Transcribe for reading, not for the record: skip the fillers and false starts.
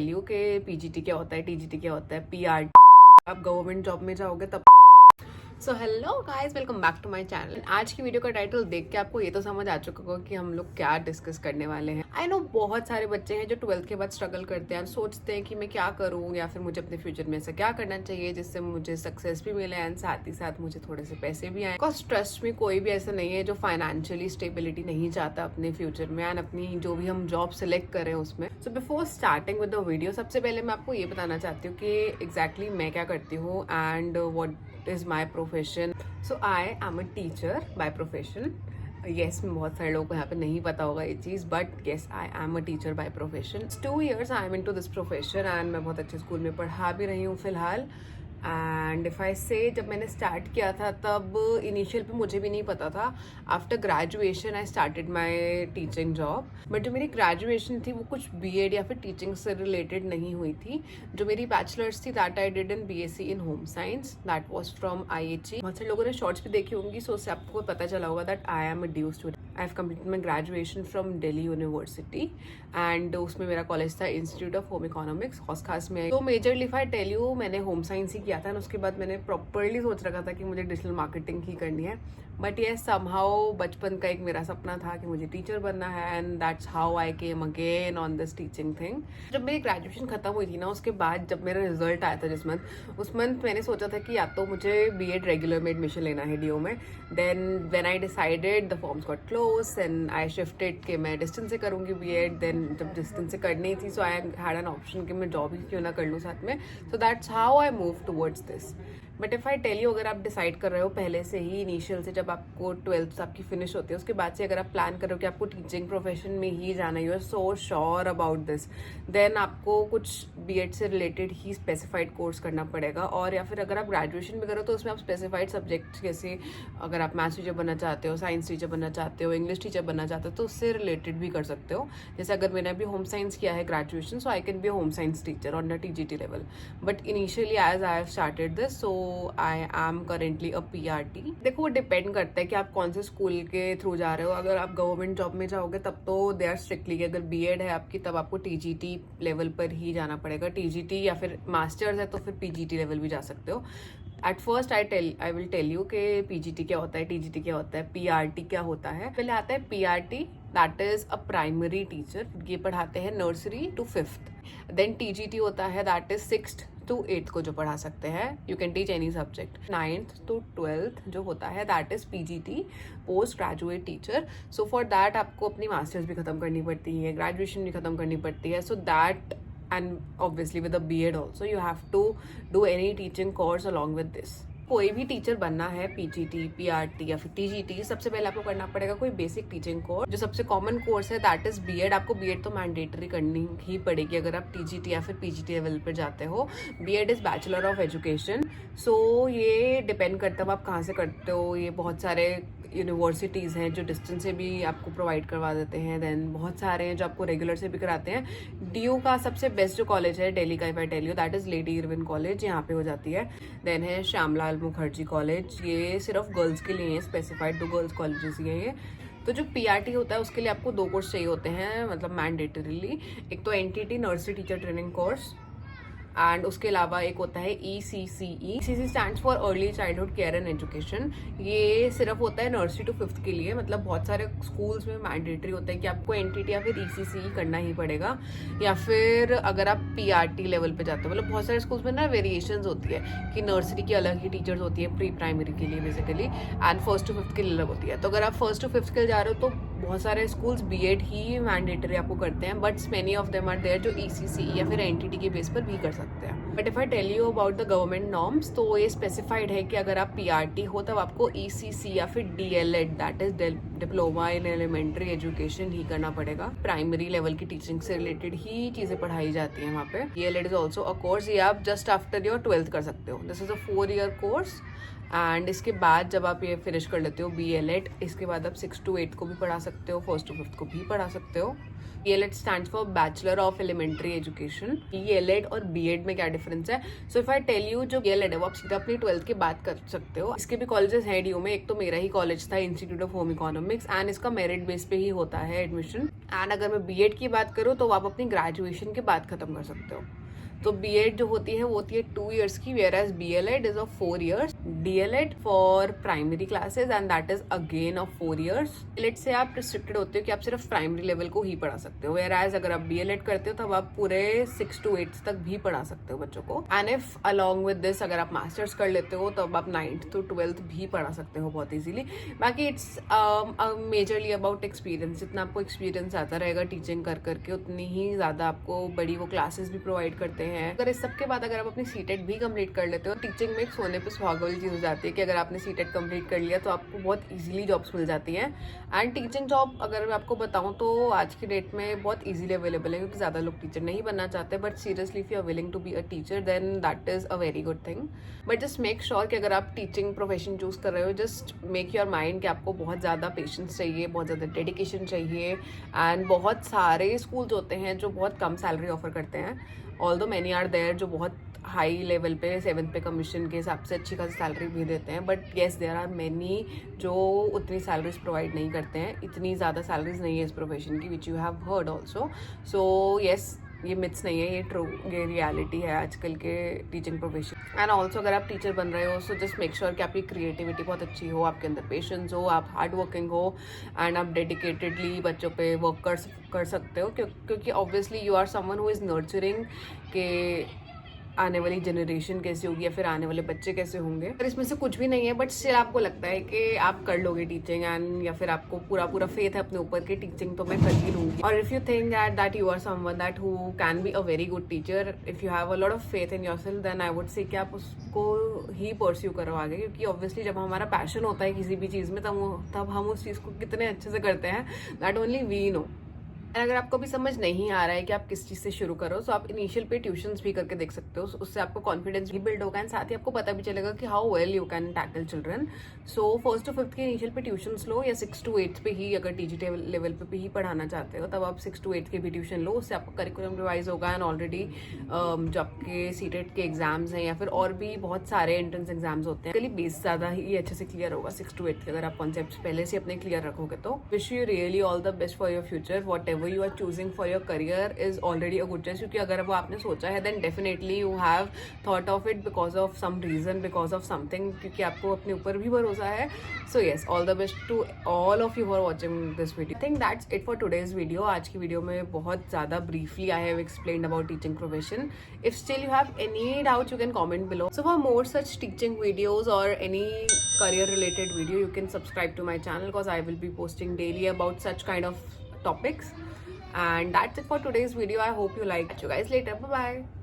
You के PGT क्या होता है, टीजीटी क्या होता है, पीआर आप गवर्नमेंट जॉब में जाओगे तब। So hello guys, welcome back to my channel. आज की वीडियो का टाइटल देख के आपको ये तो समझ आ चुका होगा कि हम लोग क्या डिस्कस करने वाले हैं। आई नो बहुत सारे बच्चे हैं जो 12th के बाद स्ट्रगल करते हैं और सोचते हैं कि मैं क्या करूं या फिर मुझे अपने फ्यूचर में ऐसा क्या करना चाहिए जिससे मुझे सक्सेस भी मिले एंड साथ ही साथ मुझे थोड़े से पैसे भी आए। बिकॉज ट्रस्ट में कोई भी ऐसा नहीं है जो फाइनेंशियली स्टेबिलिटी नहीं चाहता अपने फ्यूचर में एंड अपनी जो भी हम जॉब सेलेक्ट करें उसमें। So before starting with the video, सबसे पहले मैं आपको ये बताना चाहती हूँ कि एग्जैक्टली मैं क्या करती हूँ and what is my profession. So I am a teacher by profession. Yes, बहुत सारे लोगों को यहाँ पे नहीं पता होगा ये चीज़, but yes I am a teacher by profession. 2 years I am into this profession and मैं बहुत अच्छे स्कूल में पढ़ा भी रही हूँ फिलहाल। एंड इफ आई से, जब मैंने स्टार्ट किया था तब इनिशियल पे मुझे भी नहीं पता था। After graduation I started my teaching job, but जो मेरी ग्रेजुएशन थी वो कुछ बीएड या फिर टीचिंग से रिलेटेड नहीं हुई थी। जो मेरी बैचलर्स थी that I did in BSc in home science, that was from IHE. बहुत से लोगों ने शॉर्ट्स भी देखी होंगी, सो उससे आपको पता चला होगा that I am a DU student. I have completed my graduation from Delhi University and उसमें मेरा कॉलेज था Institute of Home Economics Hauz Khas में। तो majorly if I tell you, मैंने होम साइंस ही किया था। उसके बाद मैंने प्रॉपरली सोच रखा था कि मुझे डिजिटल मार्केटिंग ही करनी है, बट ये समहाउ बचपन का एक मेरा सपना था कि मुझे टीचर बनना है and that's how I came again on this teaching thing. जब मेरी ग्रेजुएशन खत्म हुई थी ना, उसके बाद जब मेरा रिजल्ट आया था जिस मंथ, उस मंथ मैंने सोचा था कि या तो मुझे बीएड रेगुलर में एडमिशन लेना है डीओ में। Then when I decided the forms got close and I shifted कि मैं डिस्टेंस से करूँगी बीएड। देन जब डिस्टेंस से करनी थी सो आई हैड एन ऑप्शन कि मैं जॉब ही क्यों ना कर लूँ साथ में। So that's how I move towards this. But if I tell you, अगर आप डिसाइड कर रहे हो पहले से ही इनिशियल से, जब आपको 12th आपकी फिनिश होती है उसके बाद से अगर आप प्लान करो कि आपको टीचिंग प्रोफेशन में ही जाना, you are so sure about this, then आपको कुछ बीएड से रिलेटेड ही स्पेसिफाइड कोर्स करना पड़ेगा। और या फिर अगर आप ग्रेजुएशन भी करो तो उसमें आप स्पेसिफाइड सब्जेक्ट, जैसे अगर आप मैथ्स टीचर बनना चाहते हो, साइंस टीचर बनना चाहते हो, इंग्लिश टीचर बनना चाहते हो तो उससे रिलेटेड भी कर सकते हो। जैसे अगर मैंने अभी होम साइंस किया है graduation, so I can be home science teacher on the TGT level. But initially as I have started this, so I am currently a PRT. देखो वो डिपेंड करता है कि आप कौन से स्कूल के थ्रू जा रहे हो। अगर आप गवर्नमेंट जॉब में जाओगे तब तो दे आर स्ट्रिक्टली कि अगर बीएड है आपकी तब आपको टीजीटी लेवल पर ही जाना पड़ेगा। टीजीटी या फिर मास्टर्स है तो फिर पीजीटी लेवल भी जा सकते हो। At first I will tell you कि पीजीटी क्या होता है, टीजीटी क्या होता है, पीआरटी क्या होता है। पहले आता है PRT, that is a primary teacher. ये पढ़ाते हैं nursery to 5th। Then TGT होता है that is 6th to 8th को जो पढ़ा सकते हैं। You can teach any subject. 9th to 12th जो होता है that is PGT, post graduate teacher. So for that आपको अपनी मास्टर्स भी खत्म करनी पड़ती है, ग्रेजुएशन भी खत्म करनी पड़ती है। So that and obviously with the BEd also you have to do any teaching course along with this। कोई भी टीचर बनना है, पीजीटी, पीआरटी या फिर टीजीटी, सबसे पहले आपको करना पड़ेगा कोई बेसिक टीचिंग कोर्स। जो सबसे कॉमन कोर्स है दैट इज बीएड। आपको बीएड तो मैंडेटरी करनी ही पड़ेगी अगर आप टीजीटी या फिर पीजीटी लेवल पर जाते हो। BEd is bachelor of education. So ये डिपेंड करता है आप कहाँ से करते हो। ये बहुत सारे यूनिवर्सिटीज़ हैं जो डिस्टेंस से भी आपको प्रोवाइड करवा देते हैं। देन बहुत सारे हैं जो आपको रेगुलर से भी कराते हैं। डीयू का सबसे बेस्ट जो कॉलेज है दिल्ली का, if I tell you, that is Lady Irwin College, यहाँ पे हो जाती है। देन है श्यामलाल मुखर्जी कॉलेज, ये सिर्फ गर्ल्स के लिए है, स्पेसिफाइड 2 गर्ल्स कॉलेजेस ही है ये। तो जो पीआरटी होता है उसके लिए आपको 2 कोर्स चाहिए होते हैं, मतलब मैंडेटरीली। एक तो NTT, nursery teacher training course, and उसके अलावा एक होता है ECCE। ECC stands for early childhood care and education. ये सिर्फ होता है नर्सरी टू 5th के लिए। मतलब बहुत सारे स्कूल्स में मैंडेटरी होता है कि आपको एनटीटी या फिर ECCE करना ही पड़ेगा, या फिर अगर आप पीआरटी लेवल पे जाते हो। मतलब बहुत सारे स्कूल्स में ना वेरिएशंस होती है कि नर्सरी की अलग ही टीचर्स होती है, प्री प्राइमरी के लिए basically, and 1st to 5th के लिए अलग होती है। तो अगर आप 1st to 5th के लिए जा रहे हो तो बहुत सारे स्कूल्स बीएड ही मैंडेटरी आपको करते हैं, but many of them are there जो ECCE या फिर एनटीटी के बेस पर भी कर सकते हैं। But if I tell you about the government norms, तो ये स्पेसिफाइड है कि अगर आप पीआरटी हो तब आपको ECC या फिर DLED, that is diploma in elementary education ही करना पड़ेगा। प्राइमरी लेवल की टीचिंग से रिलेटेड ही चीज़ें पढ़ाई जाती हैं वहाँ पे। DLED is also a course, ये आप जस्ट आफ्टर योर 12th कर सकते हो। This is a 4 year course and इसके बाद जब आप ये फिनिश कर लेते हो BLED, इसके बाद आप 6 to 8 को भी पढ़ा सकते हो, 1st to 5th को भी पढ़ा सकते हो। BLED stands for bachelor of elementary education. BLED और B.Ed में क्या डिफरेंस है? So if I tell you, जो BLED है वो आप सीधा अपनी 12th की बात कर सकते हो। इसके भी कॉलेजेस हैं DU में, एक तो मेरा ही कॉलेज था, Institute of Home economics, and इसका मेरिट बेस पे ही होता है एडमिशन। एंड अगर मैं B.Ed की बात करूँ तो आप अपनी ग्रेजुएशन के बाद खत्म कर सकते हो। तो B.Ed जो होती है वो होती है 2 years की, whereas BLED is of 4 years। DLED for primary classes and that is again of 4 years। DLED से आप रिस्ट्रिक्टेड होते हो कि आप सिर्फ प्राइमरी लेवल को ही पढ़ा सकते हो, वेयर एज अगर आप BLED करते हो तब आप पूरे 6 to 8 तक भी पढ़ा सकते हो बच्चों को। And if along with this अगर आप मास्टर्स कर लेते हो तब आप 9th to 12th भी पढ़ा सकते हो बहुत ईजिली। बाकी इट्स मेजरली अबाउट एक्सपीरियंस। जितना आपको एक्सपीरियंस आता रहेगा टीचिंग कर करके, उतनी ही ज़्यादा आपको बड़ी वो क्लासेस भी प्रोवाइड करते हैं। अगर इस सब के बाद अगर आप अपनी CTET भी कंप्लीट कर लेते हो, टीचिंग में एक सोने पे सुहागा वाली चीज़ हो जाती है कि अगर आपने CTET कंप्लीट कर लिया तो आपको बहुत इजीली जॉब्स मिल जाती हैं। एंड टीचिंग जॉब अगर मैं आपको बताऊं तो आज की डेट में बहुत इजीली अवेलेबल है, क्योंकि ज़्यादा लोग टीचर नहीं बनना चाहते। But seriously if you are willing to be a teacher then that is a very good thing. But just make sure कि अगर आप टीचिंग प्रोफेशन चूज कर रहे हो, जस्ट मेक योर माइंड कि आपको बहुत ज़्यादा पेशेंस चाहिए, बहुत ज़्यादा डेडिकेशन चाहिए। एंड बहुत सारे स्कूल्स होते हैं जो बहुत कम सैलरी ऑफर करते हैं, ऑल्दो मैनी आर देयर जो बहुत हाई लेवल पे 7th पे कमीशन के हिसाब से अच्छी खासी सैलरी भी देते हैं। But yes there are many जो उतनी सैलरीज प्रोवाइड नहीं करते हैं, इतनी ज़्यादा सैलरीज नहीं है इस प्रोफेशन की, which you have heard also. So yes, ये मिथ्स नहीं है, ये ट्रू, ये रियलिटी है आजकल के टीचिंग प्रोफेशन। एंड ऑल्सो अगर आप टीचर बन रहे हो, सो जस्ट मेक श्योर कि आपकी क्रिएटिविटी बहुत अच्छी हो, आपके अंदर पेशेंस हो, आप हार्ड वर्किंग हो, एंड आप डेडिकेटेडली बच्चों पे वर्क कर सकते हो, क्योंकि obviously you are someone who is nurturing के आने वाली जनरेशन कैसी होगी या फिर आने वाले बच्चे कैसे होंगे। अगर इसमें से कुछ भी नहीं है बट स्टिल आपको लगता है कि आप कर लोगे टीचिंग, एंड या फिर आपको पूरा फेथ है अपने ऊपर कि टीचिंग तो मैं कर ही लूंगी, और if you think that you are someone that who can be a very good teacher, if you have a lot of faith in yourself, then I would say कि आप उसको ही परस्यू करो आगे। क्योंकि ऑब्वियसली जब हमारा पैशन होता है किसी भी चीज़ में तब हम उस चीज़ को कितने अच्छे से करते हैं, दैट ओनली वी नो। अगर आपको भी समझ नहीं आ रहा है कि आप किस चीज़ से शुरू करो, तो आप इनिशियल पे ट्यूशंस भी करके देख सकते हो। उससे आपको कॉन्फिडेंस भी बिल्ड होगा, एंड साथ ही आपको पता भी चलेगा कि how well you can tackle children. So 1st to 5th के इनिशियल पे ट्यूशंस लो, या 6 to 8 पे ही अगर TGT लेवल पे ही पढ़ाना चाहते हो तब आप 6 to 8 के भी ट्यूशन लो। उससे आपका करिकुलम रिवाइज होगा, एंड ऑलरेडी जो आपके CTET के एग्जाम्स हैं या फिर और भी बहुत सारे एंट्रेंस एग्जाम्स होते हैं, कल बेस ज़्यादा ही अच्छे से क्लियर होगा 6 to 8 के, अगर आप कॉन्सेप्ट पहले से अपने क्लियर रखोगे तो। Wish you really all the best for your future, what you are choosing for your career is already a good choice. क्योंकि अगर वो आपने सोचा है then definitely you have thought of it because of some reason, because of something, क्योंकि आपको अपने ऊपर भी भरोसा है। So yes, all the best to all of you for watching this video. I think that's it for today's video. आज की video में बहुत ज़्यादा briefly I have explained about teaching profession. If still you have any doubt you can comment below. So for more such teaching videos और any career related video, you can subscribe to my channel because I will be posting daily about such kind of topics. And that's it for today's video. I hope you liked. See you guys later. Bye bye.